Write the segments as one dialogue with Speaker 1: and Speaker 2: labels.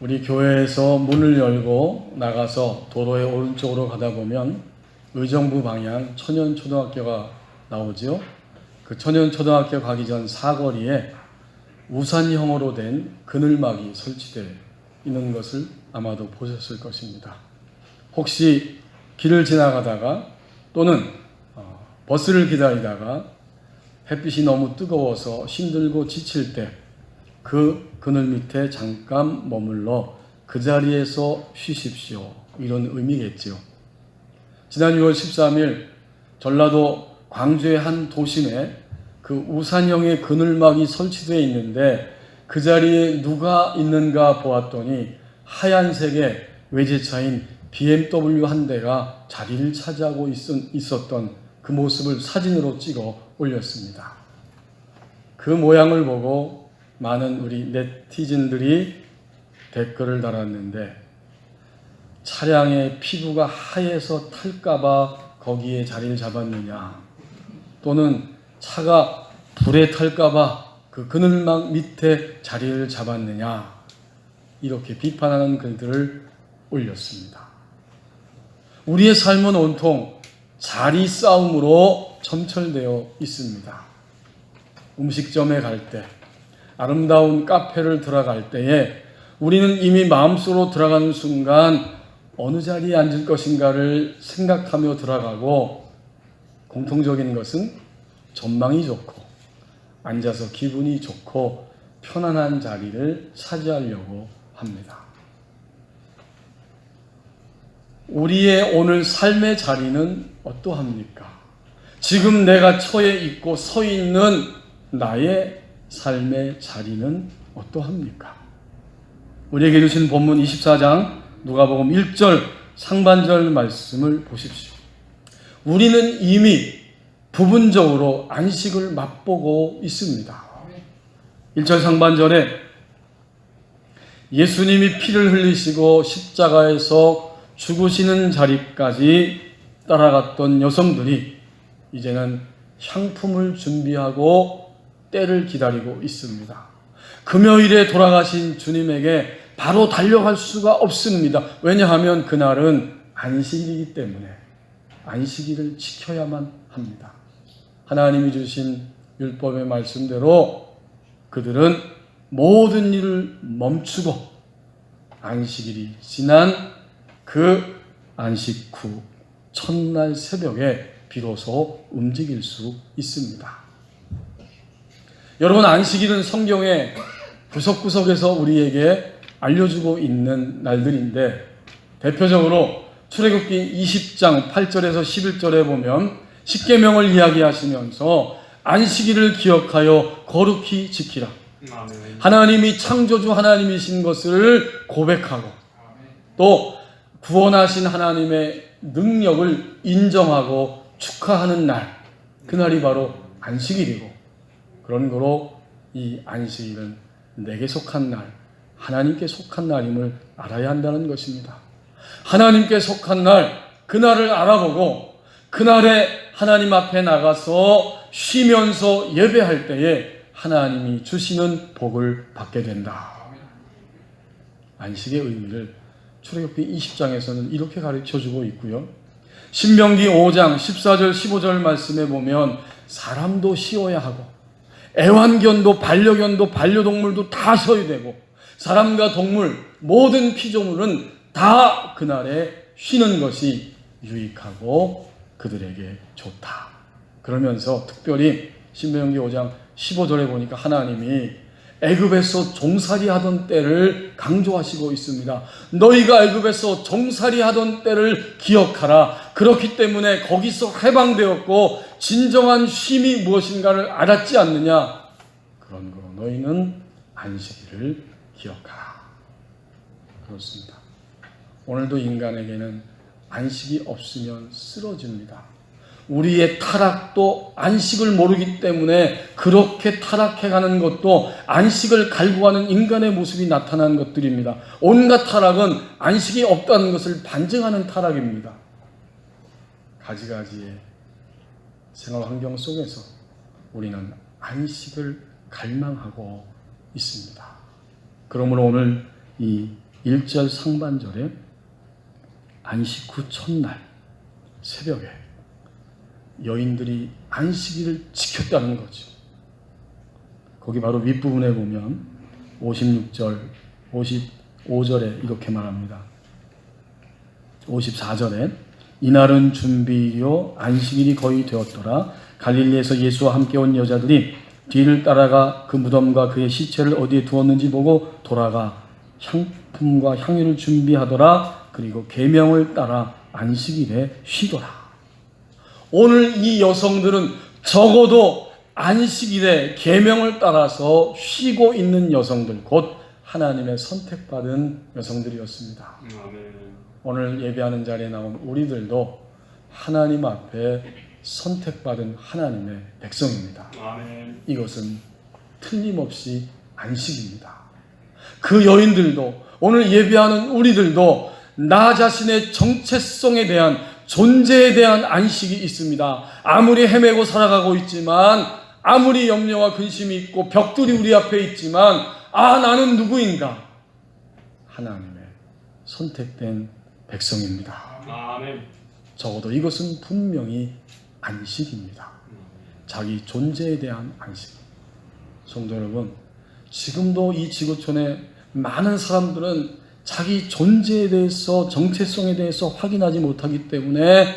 Speaker 1: 우리 교회에서 문을 열고 나가서 도로의 오른쪽으로 가다 보면 의정부 방향 천연초등학교가 나오죠. 그 천연초등학교 가기 전 사거리에 우산형으로 된 그늘막이 설치되어 있는 것을 아마도 보셨을 것입니다. 혹시 길을 지나가다가 또는 버스를 기다리다가 햇빛이 너무 뜨거워서 힘들고 지칠 때 그 그늘 밑에 잠깐 머물러 그 자리에서 쉬십시오. 이런 의미겠지요. 지난 6월 13일 전라도 광주의 한 도심에 그 우산형의 그늘막이 설치되어 있는데 그 자리에 누가 있는가 보았더니 하얀색의 외제차인 BMW 한 대가 자리를 차지하고 있었던 그 모습을 사진으로 찍어 올렸습니다. 그 모양을 보고 많은 우리 네티즌들이 댓글을 달았는데 차량의 피부가 하얘서 탈까봐 거기에 자리를 잡았느냐, 또는 차가 불에 탈까봐 그 그늘막 밑에 자리를 잡았느냐, 이렇게 비판하는 글들을 올렸습니다. 우리의 삶은 온통 자리 싸움으로 점철되어 있습니다. 음식점에 갈 때, 아름다운 카페를 들어갈 때에 우리는 이미 마음속으로 들어가는 순간 어느 자리에 앉을 것인가를 생각하며 들어가고, 공통적인 것은 전망이 좋고 앉아서 기분이 좋고 편안한 자리를 차지하려고 합니다. 우리의 오늘 삶의 자리는 어떠합니까? 지금 내가 처해 있고 서 있는 나의 삶의 자리는 어떠합니까? 우리에게 주신 본문 24장 누가복음 1절 상반절 말씀을 보십시오. 우리는 이미 부분적으로 안식을 맛보고 있습니다. 1절 상반절에 예수님이 피를 흘리시고 십자가에서 죽으시는 자리까지 따라갔던 여성들이 이제는 향품을 준비하고 때를 기다리고 있습니다. 금요일에 돌아가신 주님에게 바로 달려갈 수가 없습니다. 왜냐하면 그날은 안식일이기 때문에 안식일을 지켜야만 합니다. 하나님이 주신 율법의 말씀대로 그들은 모든 일을 멈추고 안식일이 지난 그 안식 후 첫날 새벽에 비로소 움직일 수 있습니다. 여러분, 안식일은 성경의 구석구석에서 우리에게 알려주고 있는 날들인데, 대표적으로 출애굽기 20장 8절에서 11절에 보면 십계명을 이야기하시면서 안식일을 기억하여 거룩히 지키라, 하나님이 창조주 하나님이신 것을 고백하고 또 구원하신 하나님의 능력을 인정하고 축하하는 날, 그날이 바로 안식일이고, 그런 거로 이 안식일은 내게 속한 날, 하나님께 속한 날임을 알아야 한다는 것입니다. 하나님께 속한 날, 그날을 알아보고 그날에 하나님 앞에 나가서 쉬면서 예배할 때에 하나님이 주시는 복을 받게 된다. 안식의 의미를 출애굽기 20장에서는 이렇게 가르쳐주고 있고요. 신명기 5장 14절 15절 말씀에 보면 사람도 쉬어야 하고 애완견도 반려견도 반려동물도 다 쉬어야 되고 사람과 동물 모든 피조물은 다 그날에 쉬는 것이 유익하고 그들에게 좋다. 그러면서 특별히 신명기 5장 15절에 보니까 하나님이 애굽에서 종살이 하던 때를 강조하시고 있습니다. 너희가 애굽에서 종살이 하던 때를 기억하라. 그렇기 때문에 거기서 해방되었고 진정한 쉼이 무엇인가를 알았지 않느냐. 그런 거로 너희는 안식일을 기억하라. 그렇습니다. 오늘도 인간에게는 안식이 없으면 쓰러집니다. 우리의 타락도 안식을 모르기 때문에 그렇게 타락해가는 것도 안식을 갈구하는 인간의 모습이 나타나는 것들입니다. 온갖 타락은 안식이 없다는 것을 반증하는 타락입니다. 가지가지의 생활 환경 속에서 우리는 안식을 갈망하고 있습니다. 그러므로 오늘 이 1절 상반절에 안식 후 첫날 새벽에 여인들이 안식일을 지켰다는 거죠. 거기 바로 윗부분에 보면 56절, 55절에 이렇게 말합니다. 54절에 이날은 준비일이요 안식일이 거의 되었더라. 갈릴리에서 예수와 함께 온 여자들이 뒤를 따라가 그 무덤과 그의 시체를 어디에 두었는지 보고 돌아가 향품과 향유를 준비하더라. 그리고 계명을 따라 안식일에 쉬더라. 오늘 이 여성들은 적어도 안식일에 계명을 따라서 쉬고 있는 여성들, 곧 하나님의 선택받은 여성들이었습니다. 오늘 예배하는 자리에 나온 우리들도 하나님 앞에 선택받은 하나님의 백성입니다. 이것은 틀림없이 안식입니다. 그 여인들도, 오늘 예배하는 우리들도 나 자신의 정체성에 대한, 존재에 대한 안식이 있습니다. 아무리 헤매고 살아가고 있지만, 아무리 염려와 근심이 있고 벽들이 우리 앞에 있지만, 나는 누구인가? 하나님의 선택된 백성입니다. 적어도 이것은 분명히 안식입니다. 자기 존재에 대한 안식. 성도 여러분, 지금도 이 지구촌에 많은 사람들은 자기 존재에 대해서, 정체성에 대해서 확인하지 못하기 때문에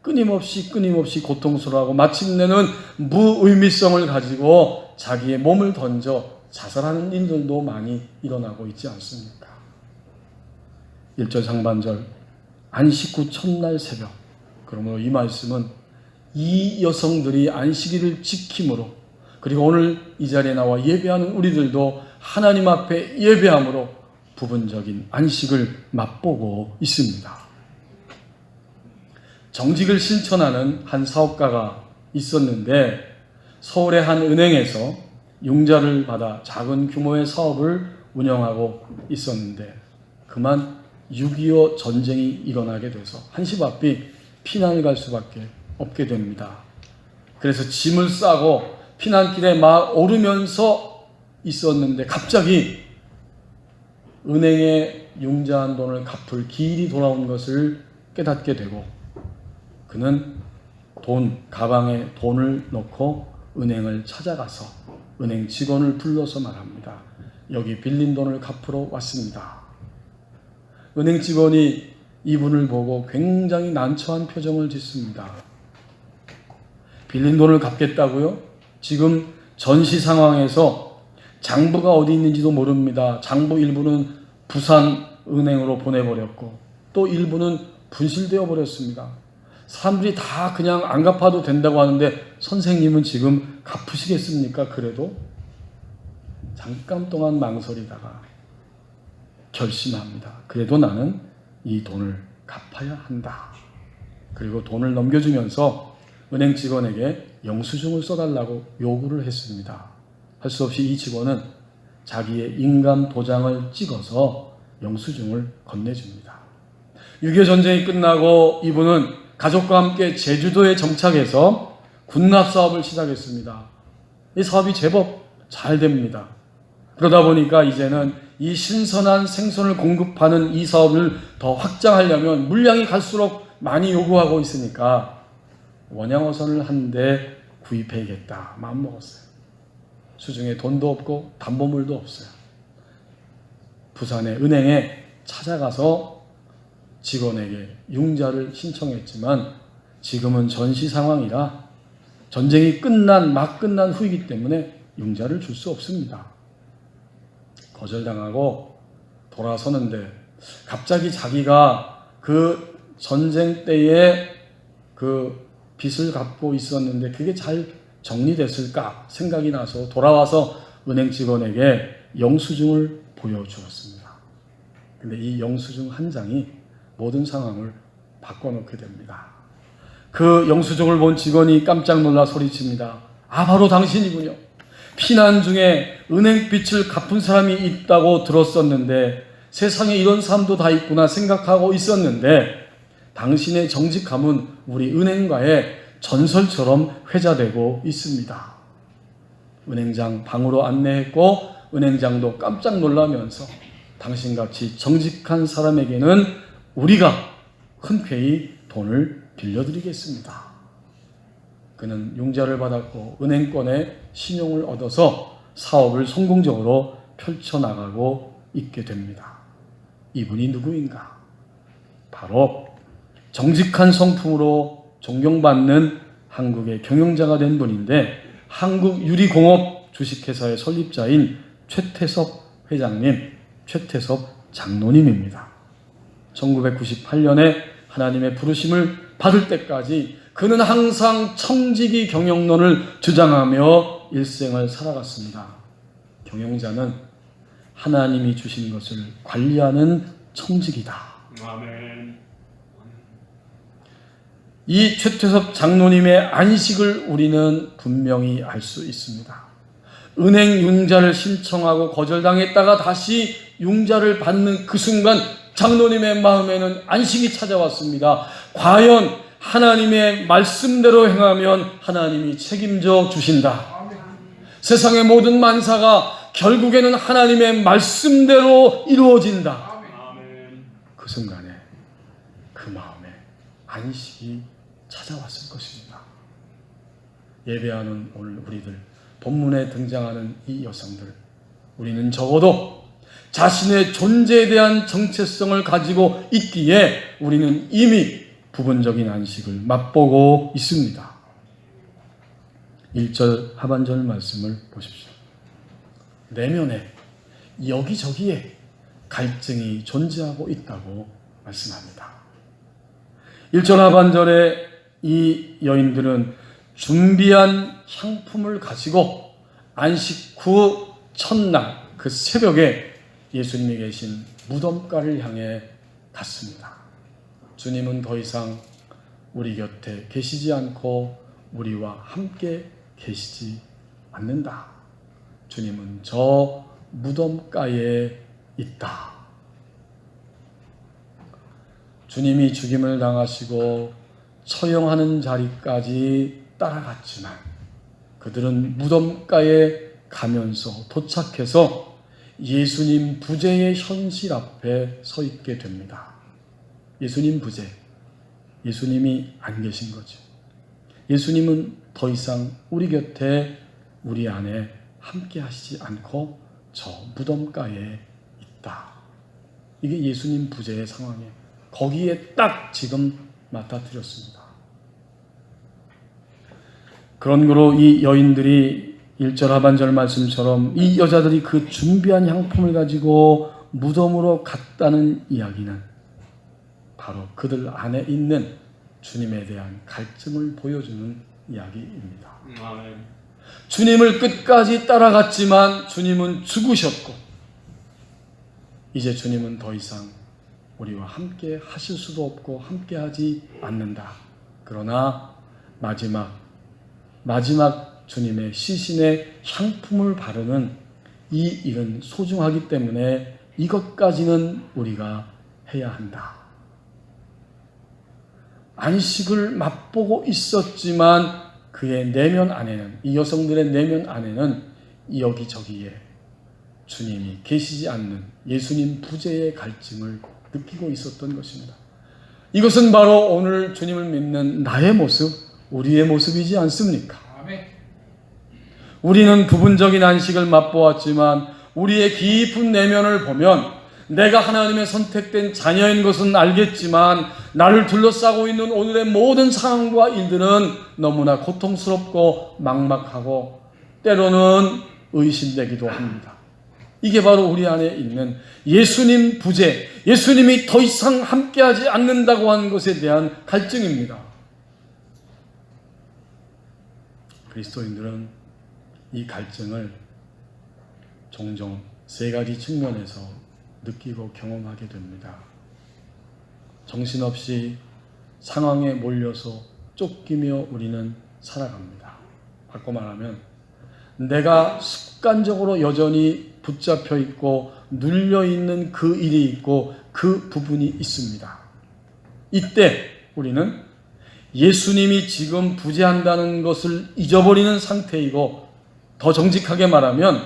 Speaker 1: 끊임없이 고통스러워하고 마침내는 무의미성을 가지고 자기의 몸을 던져 자살하는 일들도 많이 일어나고 있지 않습니까? 1절 상반절 안식 후 첫날 새벽. 그러므로 이 말씀은 이 여성들이 안식일을 지킴으로, 그리고 오늘 이 자리에 나와 예배하는 우리들도 하나님 앞에 예배함으로 부분적인 안식을 맛보고 있습니다. 정직을 실천하는 한 사업가가 있었는데 서울의 한 은행에서 융자를 받아 작은 규모의 사업을 운영하고 있었는데 그만 6.25 전쟁이 일어나게 돼서 한시바삐 피난을 갈 수밖에 없게 됩니다. 그래서 짐을 싸고 피난길에 막 오르면서 있었는데 갑자기 은행에 융자한 돈을 갚을 기일이 돌아온 것을 깨닫게 되고 그는 가방에 돈을 넣고 은행을 찾아가서 은행 직원을 불러서 말합니다. 여기 빌린 돈을 갚으러 왔습니다. 은행 직원이 이분을 보고 굉장히 난처한 표정을 짓습니다. 빌린 돈을 갚겠다고요? 지금 전시 상황에서 장부가 어디 있는지도 모릅니다. 장부 일부는 부산은행으로 보내버렸고 또 일부는 분실되어 버렸습니다. 사람들이 다 그냥 안 갚아도 된다고 하는데 선생님은 지금 갚으시겠습니까? 그래도 잠깐 동안 망설이다가 결심합니다. 그래도 나는 이 돈을 갚아야 한다. 그리고 돈을 넘겨주면서 은행 직원에게 영수증을 써달라고 요구를 했습니다. 할 수 없이 이 직원은 자기의 인감 도장을 찍어서 영수증을 건네줍니다. 6.25 전쟁이 끝나고 이분은 가족과 함께 제주도에 정착해서 군납 사업을 시작했습니다. 이 사업이 제법 잘 됩니다. 그러다 보니까 이제는 이 신선한 생선을 공급하는 이 사업을 더 확장하려면 물량이 갈수록 많이 요구하고 있으니까 원양어선을 한 대 구입해야겠다 마음먹었어요. 수중에 돈도 없고 담보물도 없어요. 부산의 은행에 찾아가서 직원에게 융자를 신청했지만 지금은 전시 상황이라 전쟁이 막 끝난 후이기 때문에 융자를 줄 수 없습니다. 거절당하고 돌아서는데 갑자기 자기가 그 전쟁 때에 그 빚을 갚고 있었는데 그게 잘 정리됐을까 생각이 나서 돌아와서 은행 직원에게 영수증을 보여주었습니다. 근데 이 영수증 한 장이 모든 상황을 바꿔놓게 됩니다. 그 영수증을 본 직원이 깜짝 놀라 소리칩니다. 바로 당신이군요. 피난 중에 은행빚을 갚은 사람이 있다고 들었었는데 세상에 이런 사람도 다 있구나 생각하고 있었는데 당신의 정직함은 우리 은행가의 전설처럼 회자되고 있습니다. 은행장 방으로 안내했고 은행장도 깜짝 놀라면서 당신같이 정직한 사람에게는 우리가 흔쾌히 돈을 빌려드리겠습니다. 그는 융자를 받았고 은행권에 신용을 얻어서 사업을 성공적으로 펼쳐나가고 있게 됩니다. 이분이 누구인가? 바로 정직한 성품으로 존경받는 한국의 경영자가 된 분인데, 한국유리공업 주식회사의 설립자인 최태섭 회장님, 최태섭 장로님입니다. 1998년에 하나님의 부르심을 받을 때까지 그는 항상 청지기 경영론을 주장하며 일생을 살아갔습니다. 경영자는 하나님이 주신 것을 관리하는 청지기다.
Speaker 2: 아멘.
Speaker 1: 이 최태섭 장로님의 안식을 우리는 분명히 알 수 있습니다. 은행 융자를 신청하고 거절당했다가 다시 융자를 받는 그 순간 장로님의 마음에는 안식이 찾아왔습니다. 과연 하나님의 말씀대로 행하면 하나님이 책임져 주신다. 세상의 모든 만사가 결국에는 하나님의 말씀대로 이루어진다. 그 순간에 그 마음에 안식이 찾아왔을 것입니다. 예배하는 오늘 우리들, 본문에 등장하는 이 여성들, 우리는 적어도 자신의 존재에 대한 정체성을 가지고 있기에 우리는 이미 부분적인 안식을 맛보고 있습니다. 1절 하반절 말씀을 보십시오. 내면에 여기저기에 갈증이 존재하고 있다고 말씀합니다. 1절 하반절에 이 여인들은 준비한 향품을 가지고 안식 후 첫날 그 새벽에 예수님이 계신 무덤가를 향해 갔습니다. 주님은 더 이상 우리 곁에 계시지 않고 우리와 함께 계시지 않는다. 주님은 저 무덤가에 있다. 주님이 죽임을 당하시고 처형하는 자리까지 따라갔지만 그들은 무덤가에 가면서 도착해서 예수님 부재의 현실 앞에 서 있게 됩니다. 예수님 부재, 예수님이 안 계신 거죠. 예수님은 더 이상 우리 곁에, 우리 안에 함께 하시지 않고 저 무덤가에 있다. 이게 예수님 부재의 상황이에요. 거기에 딱 지금 맞닥뜨렸습니다. 그런 거로 이 여인들이 1절 하반절 말씀처럼 이 여자들이 그 준비한 향품을 가지고 무덤으로 갔다는 이야기는 바로 그들 안에 있는 주님에 대한 갈증을 보여주는 이야기입니다. 주님을 끝까지 따라갔지만 주님은 죽으셨고 이제 주님은 더 이상 우리와 함께 하실 수도 없고 함께 하지 않는다. 그러나 마지막 주님의 시신의 향품을 바르는 이 일은 소중하기 때문에 이것까지는 우리가 해야 한다. 안식을 맛보고 있었지만 그의 내면 안에는, 이 여성들의 내면 안에는 여기저기에 주님이 계시지 않는 예수님 부재의 갈증을 느끼고 있었던 것입니다. 이것은 바로 오늘 주님을 믿는 나의 모습, 우리의 모습이지 않습니까? 우리는 부분적인 안식을 맛보았지만 우리의 깊은 내면을 보면 내가 하나님의 선택된 자녀인 것은 알겠지만 나를 둘러싸고 있는 오늘의 모든 상황과 일들은 너무나 고통스럽고 막막하고 때로는 의심되기도 합니다. 이게 바로 우리 안에 있는 예수님 부재, 예수님이 더 이상 함께하지 않는다고 하는 것에 대한 갈증입니다. 그리스도인들은 이 갈증을 종종 세 가지 측면에서 느끼고 경험하게 됩니다. 정신없이 상황에 몰려서 쫓기며 우리는 살아갑니다. 바꿔 말하면 내가 습관적으로 여전히 붙잡혀 있고 눌려 있는 그 일이 있고 그 부분이 있습니다. 이때 우리는 예수님이 지금 부재한다는 것을 잊어버리는 상태이고 더 정직하게 말하면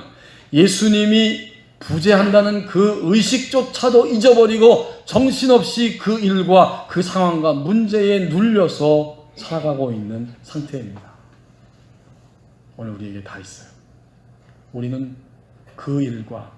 Speaker 1: 예수님이 부재한다는 그 의식조차도 잊어버리고 정신없이 그 일과 그 상황과 문제에 눌려서 살아가고 있는 상태입니다. 오늘 우리에게 다 있어요. 우리는 그 일과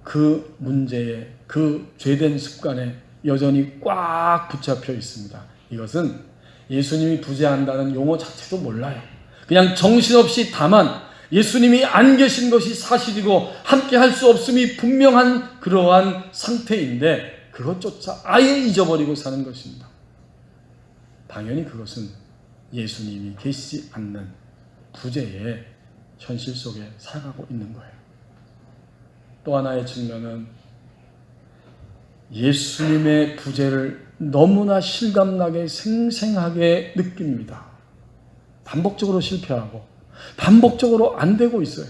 Speaker 1: 그 문제에, 그 죄된 습관에 여전히 꽉 붙잡혀 있습니다. 이것은 예수님이 부재한다는 용어 자체도 몰라요. 그냥 정신없이 다만 예수님이 안 계신 것이 사실이고 함께 할 수 없음이 분명한 그러한 상태인데 그것조차 아예 잊어버리고 사는 것입니다. 당연히 그것은 예수님이 계시지 않는 부재의 현실 속에 살아가고 있는 거예요. 또 하나의 측면은 예수님의 부재를 너무나 실감나게 생생하게 느낍니다. 반복적으로 실패하고 반복적으로 안 되고 있어요.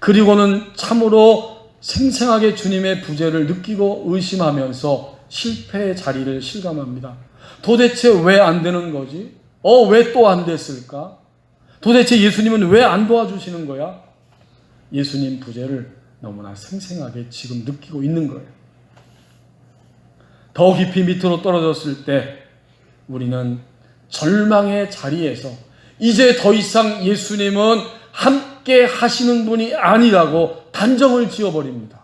Speaker 1: 그리고는 참으로 생생하게 주님의 부재를 느끼고 의심하면서 실패의 자리를 실감합니다. 도대체 왜 안 되는 거지? 왜 또 안 됐을까? 도대체 예수님은 왜 안 도와주시는 거야? 예수님 부재를 너무나 생생하게 지금 느끼고 있는 거예요. 더 깊이 밑으로 떨어졌을 때 우리는 절망의 자리에서 이제 더 이상 예수님은 함께 하시는 분이 아니라고 단정을 지어버립니다.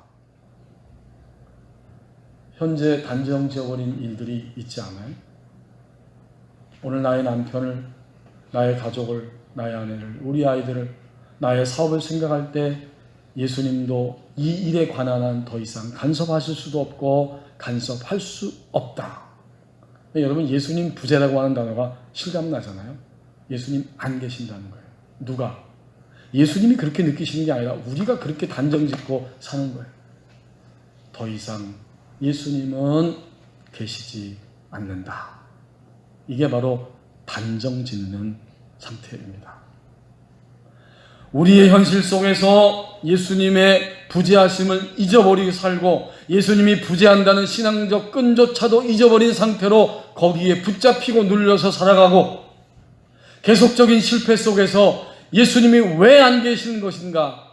Speaker 1: 현재 단정 지어버린 일들이 있지 않아요? 오늘 나의 남편을, 나의 가족을, 나의 아내를, 우리 아이들을, 나의 사업을 생각할 때 예수님도 이 일에 관한 한 더 이상 간섭하실 수도 없고 간섭할 수 없다. 여러분, 예수님 부재라고 하는 단어가 실감나잖아요. 예수님 안 계신다는 거예요. 누가? 예수님이 그렇게 느끼시는 게 아니라 우리가 그렇게 단정 짓고 사는 거예요. 더 이상 예수님은 계시지 않는다. 이게 바로 단정 짓는 상태입니다. 우리의 현실 속에서 예수님의 부재하심을 잊어버리고 살고 예수님이 부재한다는 신앙적 끈조차도 잊어버린 상태로 거기에 붙잡히고 눌려서 살아가고 계속적인 실패 속에서 예수님이 왜 안 계시는 것인가?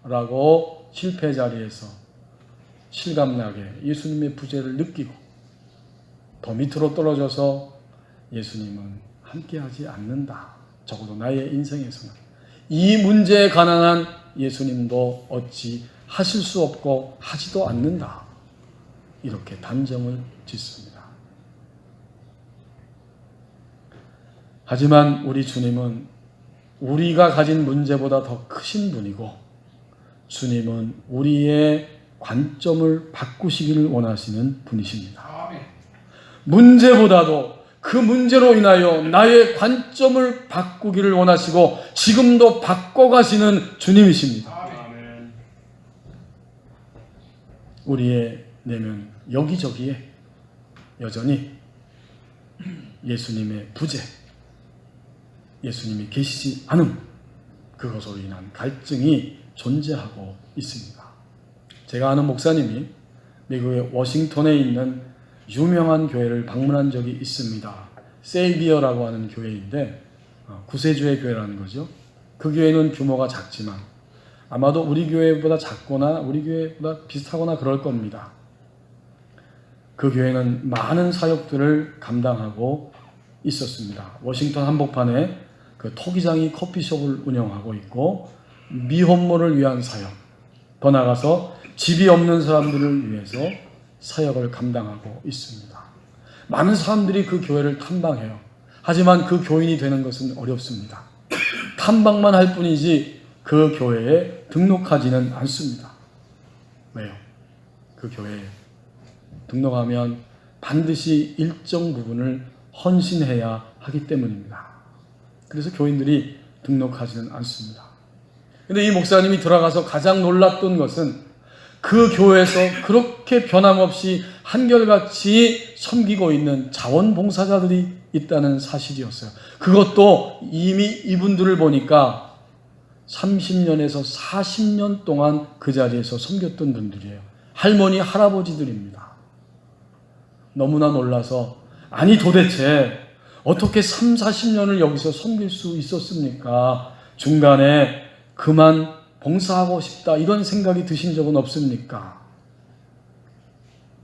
Speaker 1: 라고 실패 자리에서 실감나게 예수님의 부재를 느끼고 더 밑으로 떨어져서 예수님은 함께하지 않는다. 적어도 나의 인생에서는 이 문제에 관한 한 예수님도 어찌 하실 수 없고 하지도 않는다. 이렇게 단정을 짓습니다. 하지만 우리 주님은 우리가 가진 문제보다 더 크신 분이고 주님은 우리의 관점을 바꾸시기를 원하시는 분이십니다. 문제보다도 그 문제로 인하여 나의 관점을 바꾸기를 원하시고 지금도 바꿔가시는 주님이십니다. 우리의 내면 여기저기에 여전히 예수님의 부재, 예수님이 계시지 않음, 그것으로 인한 갈증이 존재하고 있습니다. 제가 아는 목사님이 미국의 워싱턴에 있는 유명한 교회를 방문한 적이 있습니다. 세이비어라고 하는 교회인데 구세주의 교회라는 거죠. 그 교회는 규모가 작지만 아마도 우리 교회보다 작거나 우리 교회보다 비슷하거나 그럴 겁니다. 그 교회는 많은 사역들을 감당하고 있었습니다. 워싱턴 한복판에 그 토기장이 커피숍을 운영하고 있고 미혼모를 위한 사역, 더 나아가서 집이 없는 사람들을 위해서 사역을 감당하고 있습니다. 많은 사람들이 그 교회를 탐방해요. 하지만 그 교인이 되는 것은 어렵습니다. 탐방만 할 뿐이지 그 교회에 등록하지는 않습니다. 왜요? 그 교회에 등록하면 반드시 일정 부분을 헌신해야 하기 때문입니다. 그래서 교인들이 등록하지는 않습니다. 그런데 이 목사님이 들어가서 가장 놀랐던 것은 그 교회에서 그렇게 변함없이 한결같이 섬기고 있는 자원봉사자들이 있다는 사실이었어요. 그것도 이미 이분들을 보니까 30년에서 40년 동안 그 자리에서 섬겼던 분들이에요. 할머니, 할아버지들입니다. 너무나 놀라서 아니 도대체 어떻게 30, 40년을 여기서 섬길 수 있었습니까? 중간에 그만 봉사하고 싶다 이런 생각이 드신 적은 없습니까?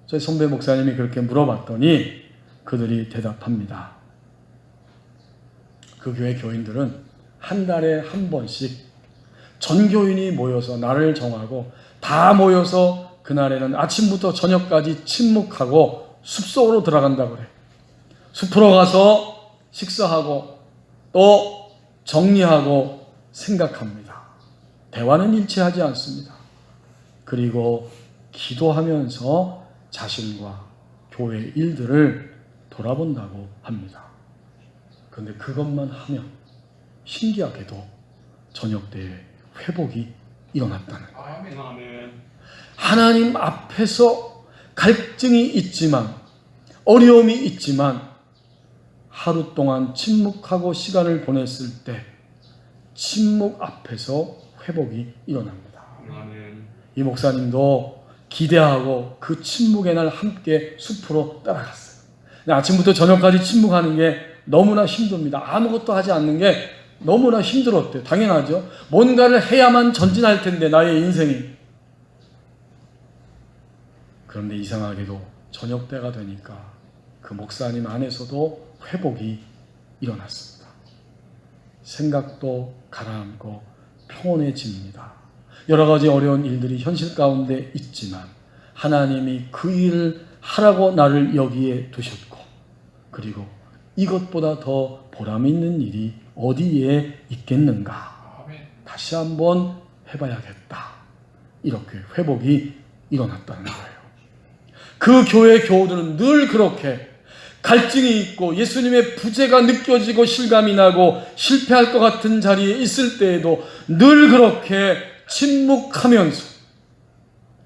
Speaker 1: 저희 선배 목사님이 그렇게 물어봤더니 그들이 대답합니다. 그 교회 교인들은 한 달에 한 번씩 전 교인이 모여서 날을 정하고 다 모여서 그날에는 아침부터 저녁까지 침묵하고 숲속으로 들어간다고 그래요. 숲으로 가서 식사하고 또 정리하고 생각합니다. 대화는 일치하지 않습니다. 그리고 기도하면서 자신과 교회 일들을 돌아본다고 합니다. 그런데 그것만 하면 신기하게도 저녁 때에 회복이 일어났다는 거예요. 하나님 앞에서 갈증이 있지만 어려움이 있지만 하루 동안 침묵하고 시간을 보냈을 때 침묵 앞에서 회복이 일어납니다. 이 목사님도 기대하고 그 침묵의 날 함께 숲으로 따라갔어요. 아침부터 저녁까지 침묵하는 게 너무나 힘듭니다. 아무것도 하지 않는 게 너무나 힘들었대요. 당연하죠. 뭔가를 해야만 전진할 텐데 나의 인생이. 그런데 이상하게도 저녁 때가 되니까 그 목사님 안에서도 회복이 일어났습니다. 생각도 가라앉고 평온해집니다. 여러 가지 어려운 일들이 현실 가운데 있지만 하나님이 그 일을 하라고 나를 여기에 두셨고 그리고 이것보다 더 보람 있는 일이 어디에 있겠는가? 다시 한번 해봐야겠다. 이렇게 회복이 일어났다는 거예요. 그 교회 교우들은 늘 그렇게 갈증이 있고 예수님의 부재가 느껴지고 실감이 나고 실패할 것 같은 자리에 있을 때에도 늘 그렇게 침묵하면서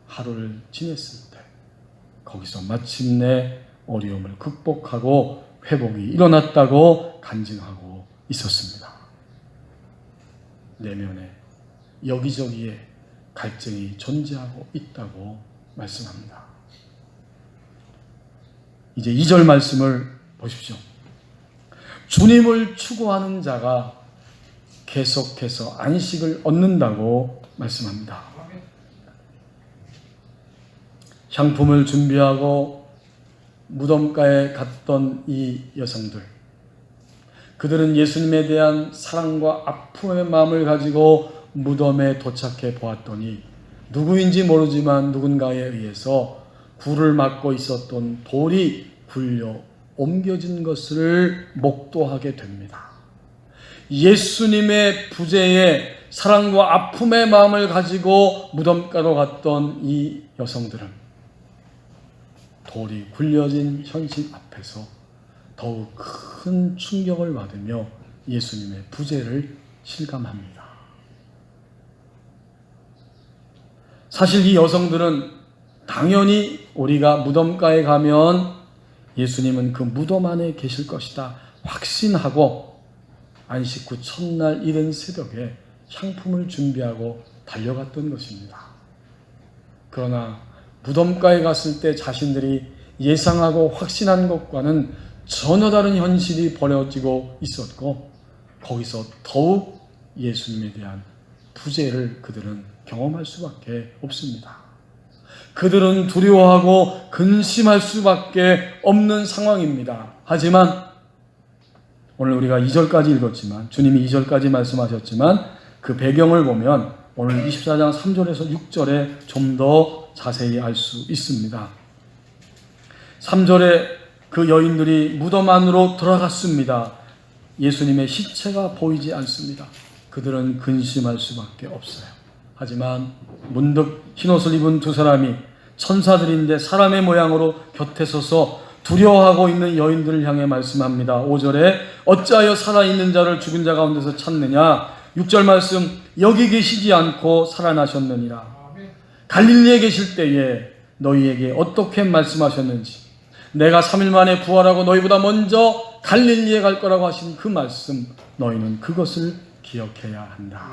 Speaker 1: 하루를 지냈을 때 거기서 마침내 어려움을 극복하고 회복이 일어났다고 간증하고 있었습니다. 내면에 여기저기에 갈증이 존재하고 있다고 말씀합니다. 이제 2절 말씀을 보십시오. 주님을 추구하는 자가 계속해서 안식을 얻는다고 말씀합니다. 향품을 준비하고 무덤가에 갔던 이 여성들, 그들은 예수님에 대한 사랑과 아픔의 마음을 가지고 무덤에 도착해 보았더니 누구인지 모르지만 누군가에 의해서 굴을 막고 있었던 돌이 굴려 옮겨진 것을 목도하게 됩니다. 예수님의 부재에 사랑과 아픔의 마음을 가지고 무덤가로 갔던 이 여성들은 돌이 굴려진 현실 앞에서 더욱 큰 충격을 받으며 예수님의 부재를 실감합니다. 사실 이 여성들은 당연히 우리가 무덤가에 가면 예수님은 그 무덤 안에 계실 것이다 확신하고 안식 후 첫날 이른 새벽에 향품을 준비하고 달려갔던 것입니다. 그러나 무덤가에 갔을 때 자신들이 예상하고 확신한 것과는 전혀 다른 현실이 벌어지고 있었고 거기서 더욱 예수님에 대한 부재를 그들은 경험할 수밖에 없습니다. 그들은 두려워하고 근심할 수밖에 없는 상황입니다. 하지만 오늘 우리가 2절까지 읽었지만 주님이 2절까지 말씀하셨지만 그 배경을 보면 오늘 24장 3절에서 6절에 좀 더 자세히 알 수 있습니다. 3절에 그 여인들이 무덤 안으로 들어갔습니다. 예수님의 시체가 보이지 않습니다. 그들은 근심할 수밖에 없어요. 하지만 문득 흰옷을 입은 두 사람이 천사들인데 사람의 모양으로 곁에 서서 두려워하고 있는 여인들을 향해 말씀합니다. 5절에 어찌하여 살아있는 자를 죽은 자 가운데서 찾느냐. 6절 말씀 여기 계시지 않고 살아나셨느니라. 갈릴리에 계실 때에 너희에게 어떻게 말씀하셨는지 내가 3일 만에 부활하고 너희보다 먼저 갈릴리에 갈 거라고 하신 그 말씀 너희는 그것을 기억해야 한다.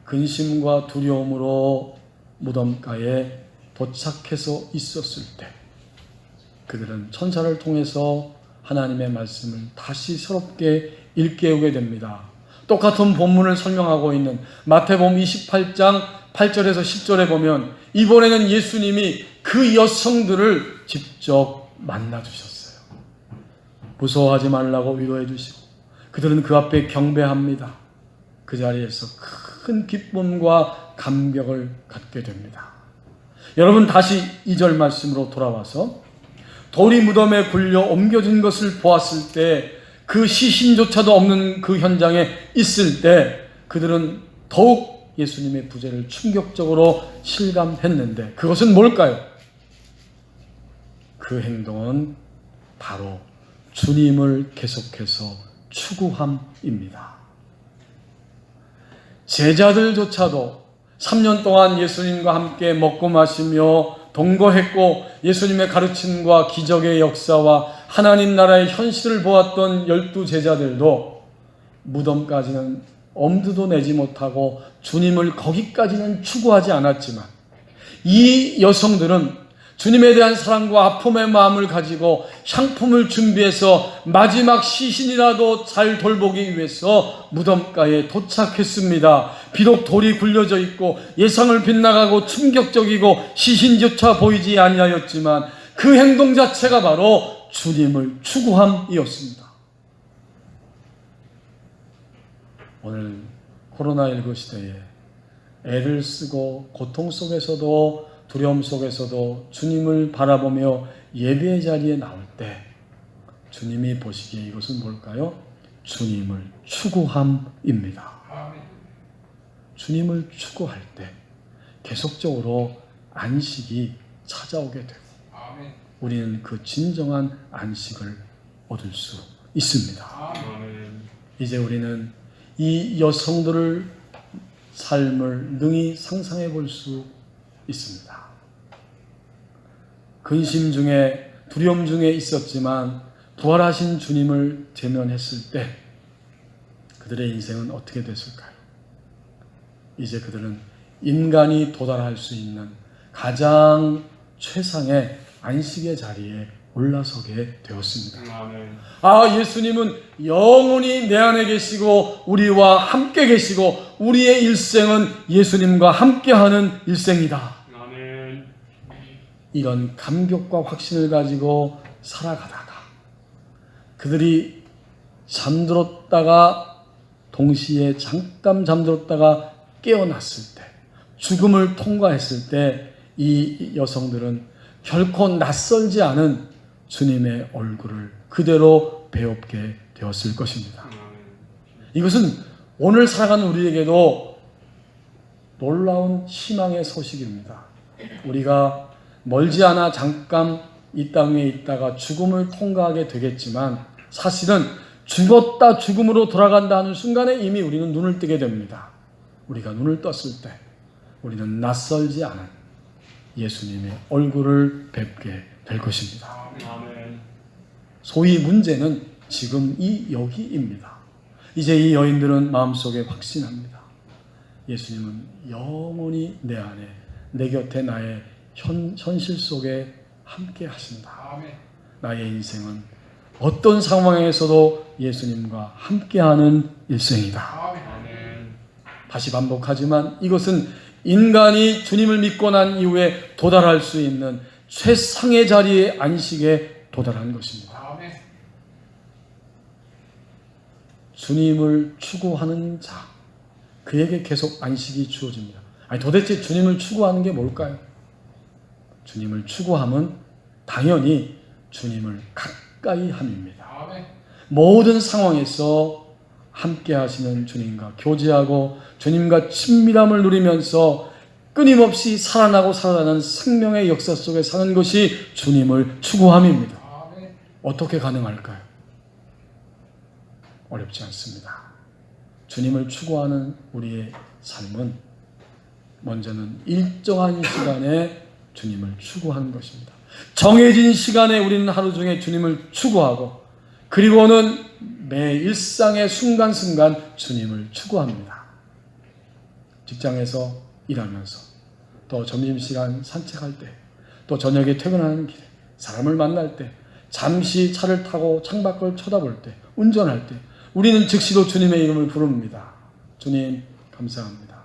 Speaker 1: 근심과 두려움으로 무덤가에 도착해서 있었을 때 그들은 천사를 통해서 하나님의 말씀을 다시 새롭게 일깨우게 됩니다. 똑같은 본문을 설명하고 있는 마태복음 28장 8절에서 10절에 보면 이번에는 예수님이 그 여성들을 직접 만나주셨어요. 무서워하지 말라고 위로해 주시고 그들은 그 앞에 경배합니다. 그 자리에서 큰 기쁨과 감격을 갖게 됩니다. 여러분, 다시 2절 말씀으로 돌아와서 돌이 무덤에 굴려 옮겨진 것을 보았을 때, 그 시신조차도 없는 그 현장에 있을 때 그들은 더욱 예수님의 부재를 충격적으로 실감했는데, 그것은 뭘까요? 그 행동은 바로 주님을 계속해서 추구함입니다. 제자들조차도 3년 동안 예수님과 함께 먹고 마시며 동거했고 예수님의 가르침과 기적의 역사와 하나님 나라의 현실을 보았던 12 제자들도 무덤까지는 엄두도 내지 못하고 주님을 거기까지는 추구하지 않았지만, 이 여성들은 주님에 대한 사랑과 아픔의 마음을 가지고 향품을 준비해서 마지막 시신이라도 잘 돌보기 위해서 무덤가에 도착했습니다. 비록 돌이 굴려져 있고 예상을 빗나가고 충격적이고 시신조차 보이지 아니하였지만 그 행동 자체가 바로 주님을 추구함이었습니다. 오늘 코로나19 시대에 애를 쓰고 고통 속에서도 두려움 속에서도 주님을 바라보며 예배의 자리에 나올 때 주님이 보시기에 이것은 뭘까요? 주님을 추구함입니다. 주님을 추구할 때 계속적으로 안식이 찾아오게 되고 우리는 그 진정한 안식을 얻을 수 있습니다. 이제 우리는 이 여성들의 삶을 능히 상상해 볼 수 있습니다. 근심 중에 두려움 중에 있었지만 부활하신 주님을 대면했을 때 그들의 인생은 어떻게 됐을까요? 이제 그들은 인간이 도달할 수 있는 가장 최상의 안식의 자리에 올라서게 되었습니다. 예수님은 영원히 내 안에 계시고 우리와 함께 계시고 우리의 일생은 예수님과 함께하는 일생이다. 이런 감격과 확신을 가지고 살아가다가 그들이 잠들었다가 동시에 잠깐 잠들었다가 깨어났을 때, 죽음을 통과했을 때 이 여성들은 결코 낯설지 않은 주님의 얼굴을 그대로 배웁게 되었을 것입니다. 이것은 오늘 살아가는 우리에게도 놀라운 희망의 소식입니다. 우리가 멀지 않아 잠깐 이 땅에 있다가 죽음을 통과하게 되겠지만 사실은 죽었다 죽음으로 돌아간다 하는 순간에 이미 우리는 눈을 뜨게 됩니다. 우리가 눈을 떴을 때 우리는 낯설지 않은 예수님의 얼굴을 뵙게 될 것입니다. 소위 문제는 지금 여기입니다. 이제 이 여인들은 마음속에 확신합니다. 예수님은 영원히 내 안에, 내 곁에, 나의 현실 속에 함께 하신다. 나의 인생은 어떤 상황에서도 예수님과 함께하는 일생이다. 다시 반복하지만 이것은 인간이 주님을 믿고 난 이후에 도달할 수 있는 최상의 자리의 안식에 도달한 것입니다. 주님을 추구하는 자, 그에게 계속 안식이 주어집니다. 도대체 주님을 추구하는 게 뭘까요? 주님을 추구함은 당연히 주님을 가까이 함입니다. 모든 상황에서 함께 하시는 주님과 교제하고 주님과 친밀함을 누리면서 끊임없이 살아나고 살아나는 생명의 역사 속에 사는 것이 주님을 추구함입니다. 어떻게 가능할까요? 어렵지 않습니다. 주님을 추구하는 우리의 삶은 먼저는 일정한 시간에 주님을 추구하는 것입니다. 정해진 시간에 우리는 하루 중에 주님을 추구하고 그리고는 매 일상의 순간순간 주님을 추구합니다. 직장에서 일하면서, 또 점심시간 산책할 때, 또 저녁에 퇴근하는 길에, 사람을 만날 때, 잠시 차를 타고 창밖을 쳐다볼 때, 운전할 때, 우리는 즉시로 주님의 이름을 부릅니다. 주님 감사합니다.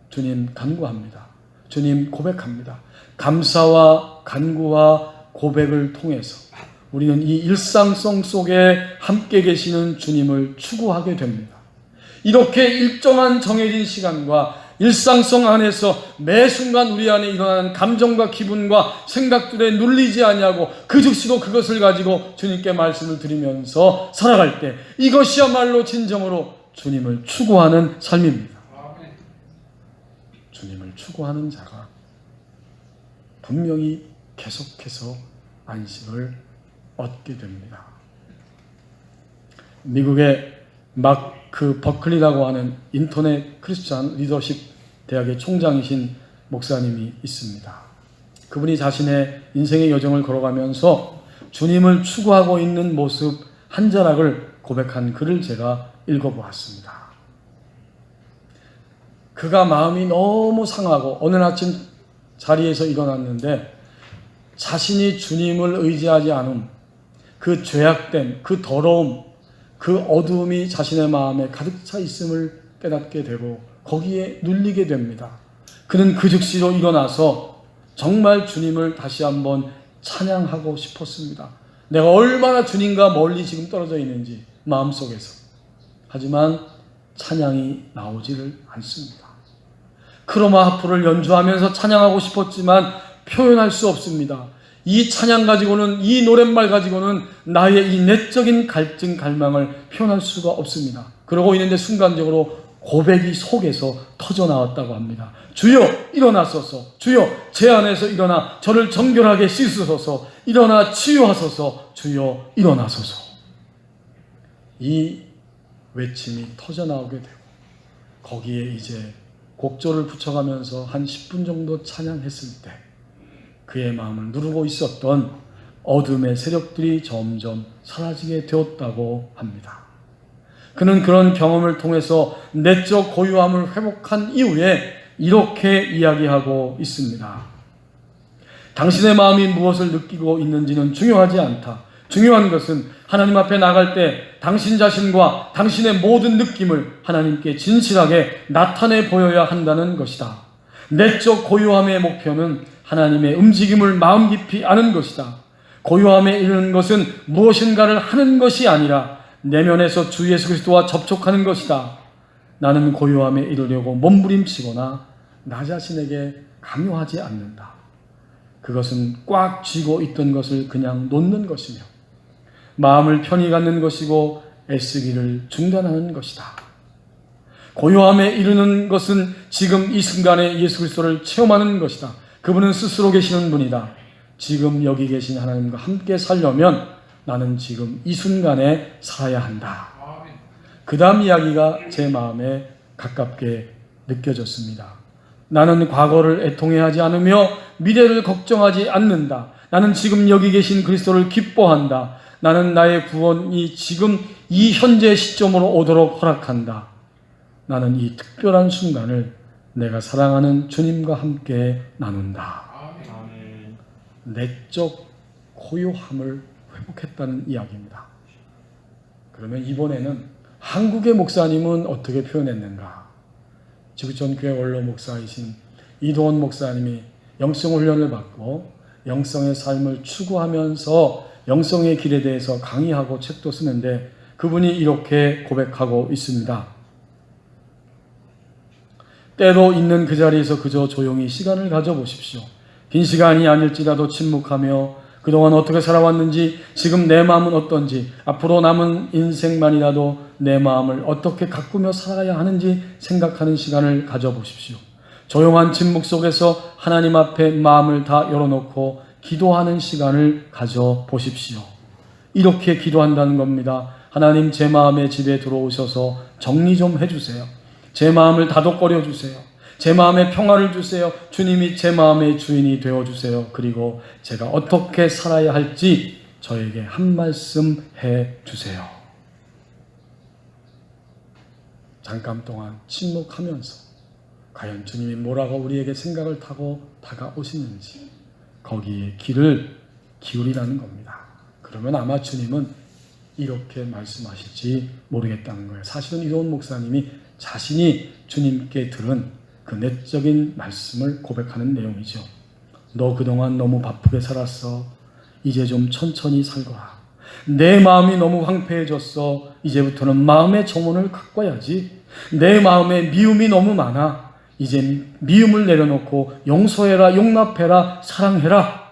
Speaker 1: 주님 간구합니다. 주님 고백합니다. 감사와 간구와 고백을 통해서 우리는 이 일상성 속에 함께 계시는 주님을 추구하게 됩니다. 이렇게 일정한 정해진 시간과 일상성 안에서 매 순간 우리 안에 일어나는 감정과 기분과 생각들에 눌리지 아니하고 그 즉시로 그것을 가지고 주님께 말씀을 드리면서 살아갈 때 이것이야말로 진정으로 주님을 추구하는 삶입니다. 주님을 추구하는 자가 분명히 계속해서 안식을 얻게 됩니다. 미국의 마크 버클리라고 하는 인터넷 크리스찬 리더십 대학의 총장이신 목사님이 있습니다. 그분이 자신의 인생의 여정을 걸어가면서 주님을 추구하고 있는 모습 한 자락을 고백한 글을 제가 읽어보았습니다. 그가 마음이 너무 상하고 어느 아침 자리에서 일어났는데 자신이 주님을 의지하지 않음, 그 죄악됨, 그 더러움, 그 어두움이 자신의 마음에 가득 차 있음을 깨닫게 되고 거기에 눌리게 됩니다. 그는 그 즉시로 일어나서 정말 주님을 다시 한번 찬양하고 싶었습니다. 내가 얼마나 주님과 멀리 지금 떨어져 있는지 마음속에서. 하지만 찬양이 나오지를 않습니다. 크로마 하프를 연주하면서 찬양하고 싶었지만 표현할 수 없습니다. 이 찬양 가지고는, 이 노랫말 가지고는 나의 이 내적인 갈증, 갈망을 표현할 수가 없습니다. 그러고 있는데 순간적으로 고백이 속에서 터져 나왔다고 합니다. 주여 일어나소서, 주여 제 안에서 일어나 저를 정결하게 씻으소서, 일어나 치유하소서, 주여 일어나소서. 이 외침이 터져 나오게 되고 거기에 이제 곡조를 붙여가면서 한 10분 정도 찬양했을 때 그의 마음을 누르고 있었던 어둠의 세력들이 점점 사라지게 되었다고 합니다. 그는 그런 경험을 통해서 내적 고요함을 회복한 이후에 이렇게 이야기하고 있습니다. 당신의 마음이 무엇을 느끼고 있는지는 중요하지 않다. 중요한 것은 하나님 앞에 나갈 때 당신 자신과 당신의 모든 느낌을 하나님께 진실하게 나타내 보여야 한다는 것이다. 내적 고요함의 목표는 하나님의 움직임을 마음 깊이 아는 것이다. 고요함에 이르는 것은 무엇인가를 하는 것이 아니라 내면에서 주 예수 그리스도와 접촉하는 것이다. 나는 고요함에 이르려고 몸부림치거나 나 자신에게 강요하지 않는다. 그것은 꽉 쥐고 있던 것을 그냥 놓는 것이며 마음을 편히 갖는 것이고 애쓰기를 중단하는 것이다. 고요함에 이르는 것은 지금 이 순간에 예수 그리스도를 체험하는 것이다. 그분은 스스로 계시는 분이다. 지금 여기 계신 하나님과 함께 살려면 나는 지금 이 순간에 살아야 한다. 그 다음 이야기가 제 마음에 가깝게 느껴졌습니다. 나는 과거를 애통해하지 않으며 미래를 걱정하지 않는다. 나는 지금 여기 계신 그리스도를 기뻐한다. 나는 나의 구원이 지금 이 현재 시점으로 오도록 허락한다. 나는 이 특별한 순간을 내가 사랑하는 주님과 함께 나눈다. 아멘. 내적 고요함을 회복했다는 이야기입니다. 그러면 이번에는 한국의 목사님은 어떻게 표현했는가? 지구촌교회 원로 목사이신 이동원 목사님이 영성훈련을 받고 영성의 삶을 추구하면서 영성의 길에 대해서 강의하고 책도 쓰는데 그분이 이렇게 고백하고 있습니다. 때로 있는 그 자리에서 그저 조용히 시간을 가져보십시오. 긴 시간이 아닐지라도 침묵하며 그동안 어떻게 살아왔는지, 지금 내 마음은 어떤지, 앞으로 남은 인생만이라도 내 마음을 어떻게 가꾸며 살아야 하는지 생각하는 시간을 가져보십시오. 조용한 침묵 속에서 하나님 앞에 마음을 다 열어놓고 기도하는 시간을 가져보십시오. 이렇게 기도한다는 겁니다. 하나님, 제 마음의 집에 들어오셔서 정리 좀 해주세요. 제 마음을 다독거려 주세요. 제 마음에 평화를 주세요. 주님이 제 마음의 주인이 되어주세요. 그리고 제가 어떻게 살아야 할지 저에게 한 말씀 해주세요. 잠깐 동안 침묵하면서 과연 주님이 뭐라고 우리에게 생각을 타고 다가오시는지 거기에 귀를 기울이라는 겁니다. 그러면 아마 주님은 이렇게 말씀하실지 모르겠다는 거예요. 사실은 이도훈 목사님이 자신이 주님께 들은 그 내적인 말씀을 고백하는 내용이죠. 너 그동안 너무 바쁘게 살았어. 이제 좀 천천히 살거라. 내 마음이 너무 황폐해졌어. 이제부터는 마음의 정원을 가꿔야지. 내 마음에 미움이 너무 많아. 이제 미움을 내려놓고 용서해라, 용납해라, 사랑해라.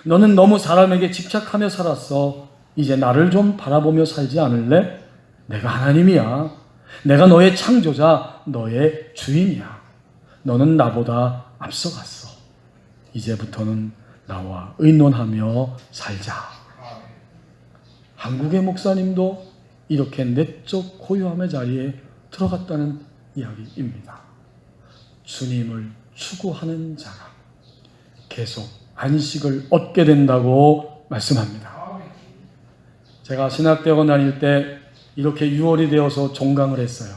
Speaker 1: 너는 너무 사람에게 집착하며 살았어. 이제 나를 좀 바라보며 살지 않을래? 내가 하나님이야. 내가 너의 창조자, 너의 주인이야. 너는 나보다 앞서갔어. 이제부터는 나와 의논하며 살자. 한국의 목사님도 이렇게 내적 고요함의 자리에 들어갔다는 이야기입니다. 주님을 추구하는 자가 계속 안식을 얻게 된다고 말씀합니다. 제가 신학대학원 다닐 때 이렇게 6월이 되어서 종강을 했어요.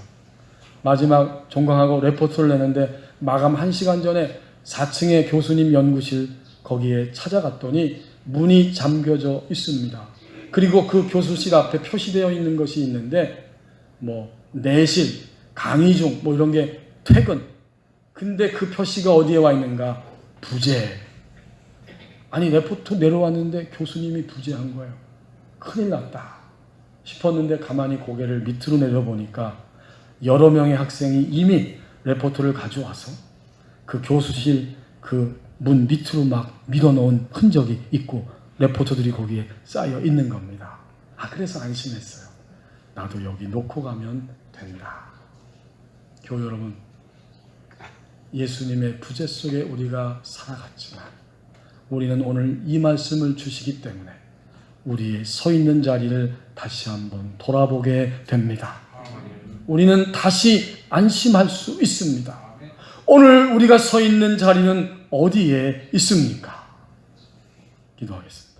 Speaker 1: 마지막 종강하고 레포트를 내는데 마감 1시간 전에 4층의 교수님 연구실 거기에 찾아갔더니 문이 잠겨져 있습니다. 그리고 그 교수실 앞에 표시되어 있는 것이 있는데 내실, 강의 중 이런 게 퇴근. 근데 그 표시가 어디에 와 있는가? 부재. 아니 레포트 내려왔는데 교수님이 부재한 거예요. 큰일 났다 싶었는데 가만히 고개를 밑으로 내려보니까 여러 명의 학생이 이미 레포트를 가져와서 그 교수실 그 문 밑으로 막 밀어넣은 흔적이 있고 레포트들이 거기에 쌓여 있는 겁니다. 그래서 안심했어요. 나도 여기 놓고 가면 된다. 교회 여러분, 예수님의 부재 속에 우리가 살아갔지만 우리는 오늘 이 말씀을 주시기 때문에 우리의 서 있는 자리를 다시 한번 돌아보게 됩니다. 우리는 다시 안심할 수 있습니다. 오늘 우리가 서 있는 자리는 어디에 있습니까? 기도하겠습니다.